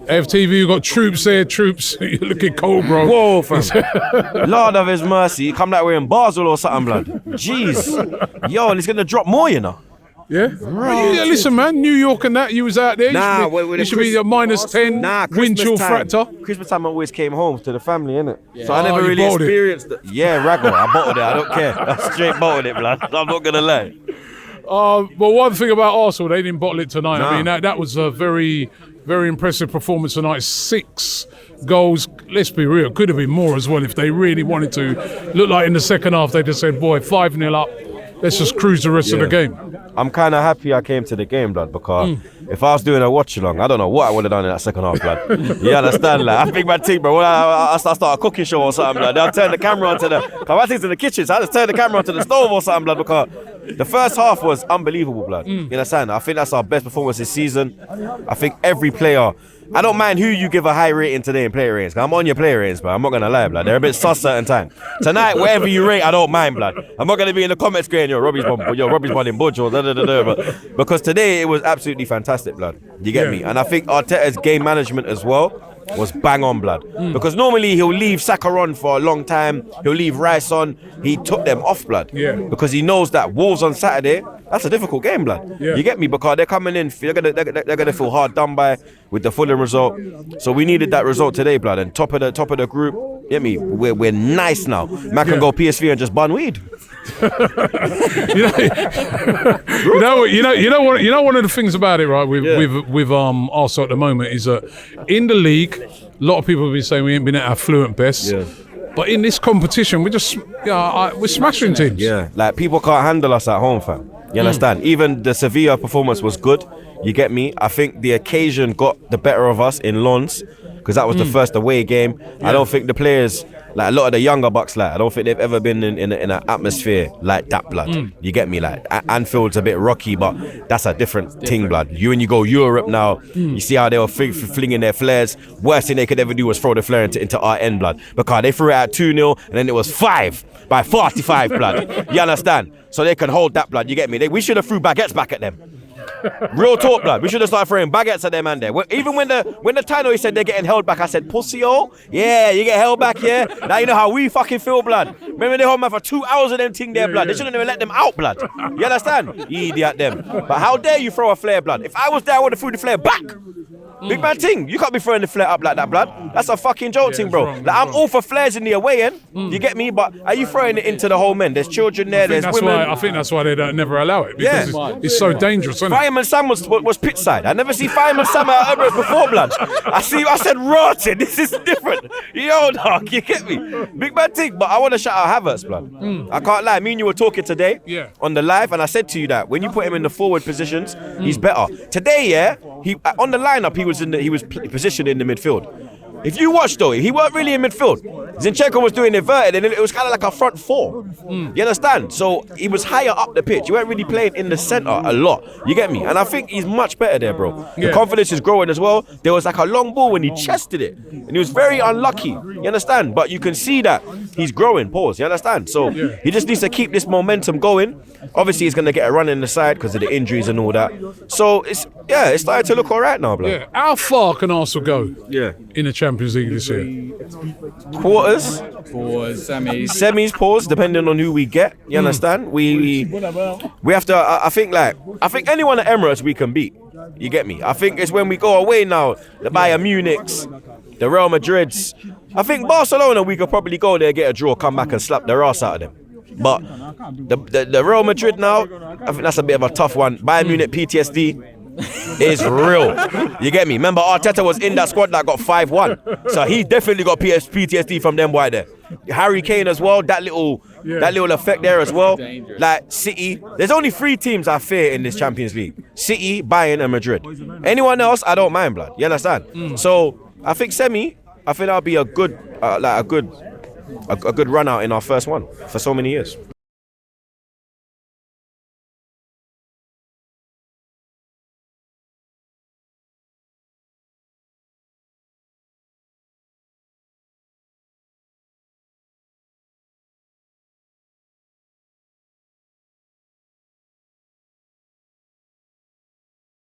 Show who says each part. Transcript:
Speaker 1: AFTV, you got Troopz there. Troopz, you're looking cold, bro.
Speaker 2: Whoa, fam. Lord of his mercy. He come that way in Basel or something, blood. Jeez. Yo, and he's going to drop more, you know.
Speaker 1: Yeah? Yeah, listen, man, New York and that, you was out there.
Speaker 2: Nah,
Speaker 1: you should be a -10 wind chill factor.
Speaker 2: Christmas time I always came home to the family, innit?
Speaker 1: Yeah.
Speaker 2: So I never really experienced it. Yeah, raggle. I bottled it. I don't care. I straight bottled it, blood. I'm not going to lie.
Speaker 1: But one thing about Arsenal, they didn't bottle it tonight.
Speaker 2: Nah.
Speaker 1: I mean, that was a very, very impressive performance tonight. 6 goals. Let's be real. Could have been more as well if they really wanted to. Look like in the second half, they just said, boy, 5-0 up. Let's just cruise the rest of the game. I'm
Speaker 2: kind of happy I came to the game, blood, because if I was doing a watch-along, I don't know what I would have done in that second half, blood. You understand? Like, I think my team, bro, when I start a cooking show or something, blood, they'll turn the camera onto my thing's in the kitchen, so I just turn the camera onto the stove or something, blood, because the first half was unbelievable, blood. You understand? I think that's our best performance this season. I think every player... I don't mind who you give a high rating today in player ratings. I'm on your player ratings, but I'm not going to lie, blood. They're a bit sus certain time. Tonight, whatever you rate, I don't mind, blood. I'm not going to be in the comments going, Robbie's one in Budge or da-da-da-da. Because today, it was absolutely fantastic, blood. You get me? And I think Arteta's game management as well was bang on, blood. Because normally he'll leave Saka on for a long time. He'll leave Rice on. He took them off, blood.
Speaker 1: Yeah.
Speaker 2: Because he knows that Wolves on Saturday, that's a difficult game, blood.
Speaker 1: Yeah.
Speaker 2: You get me? Because they're coming in, they're gonna feel hard done by with the Fulham result. So we needed that result today, blood. And top of the group, you get me? We're nice now. Man can go PSV and just bun weed.
Speaker 1: you know one of the things about it, right, with Arsenal at the moment is that in the league, a lot of people have been saying we ain't been at our fluent best.
Speaker 2: Yeah.
Speaker 1: But in this competition, we're smashing teams.
Speaker 2: Yeah, like people can't handle us at home, fam. You understand? Even the Sevilla performance was good. You get me? I think the occasion got the better of us in Lens because that was the first away game. Yeah. I don't think the players, like a lot of the younger bucks, like I don't think they've ever been in an atmosphere like that, blood. You get me? Like Anfield's a bit rocky, but that's a different thing, blood. When you go Europe now, you see how they were flinging their flares. Worst thing they could ever do was throw the flare into our end, blood, because they threw it at 2-0 and then it was 5 by 45, blood. You understand? So they can hold that, blood. You get me? We should have threw baguettes back at them. Real talk, blood. We should have started throwing baguettes at them, man. There. Even when the Tano he said they're getting held back, I said, "Pussy, oh, yeah, you get held back, yeah." Now you know how we fucking feel, blood. Remember they hold man for 2 hours of them thing there, blood. They shouldn't even let them out, blood. You understand? You idiot, them. But how dare you throw a flare, blood? If I was there, I would have threw the flare back. Big man thing, you can't be throwing the flare up like that, blood. That's a fucking joke thing, bro. Like, I'm all for flares in the away end. You get me? But are you throwing it into the whole men? There's children there, there's women.
Speaker 1: I think that's why they don't never allow it, because it's so dangerous, isn't it?
Speaker 2: Fireman Sam was pitch side. I never see Fireman Sam at Emirates before, blood. I said, rotted, this is different. Yo, dog, you get me? Big man thing, but I want to shout out Havertz, blood. I can't lie, me and you were talking today on the live, and I said to you that when you put him in the forward positions, he's better. Today, he on the lineup, he was positioned in the midfield. If you watch though, he weren't really in midfield. Zinchenko was doing inverted and it was kind of like a front four. You understand? So he was higher up the pitch. He weren't really playing in the centre a lot. You get me? And I think he's much better there, bro. The confidence is growing as well. There was like a long ball when he chested it. And he was very unlucky. You understand? But you can see that he's growing, pause. You understand? So he just needs to keep this momentum going. Obviously he's going to get a run in the side because of the injuries and all that. So it's starting to look all right now, bro.
Speaker 1: Yeah. How far can Arsenal go in the Champions League this year?
Speaker 2: Quarters,
Speaker 3: semis,
Speaker 2: pause, depending on who we get. You understand? We have to. I think anyone at Emirates we can beat. You get me? I think it's when we go away now, the Bayern Munichs, the Real Madrids. I think Barcelona we could probably go there, get a draw, come back and slap their ass out of them. But the Real Madrid now, I think that's a bit of a tough one. Bayern Munich PTSD is real. You get me? Remember Arteta was in that squad that got 5-1. So he definitely got PTSD from them boy there. Harry Kane as well, that little effect there as well. Like City, there's only 3 teams I fear in this Champions League. City, Bayern and Madrid. Anyone else, I don't mind, blood. You understand? So I think that'll be a good run out in our first one for so many years.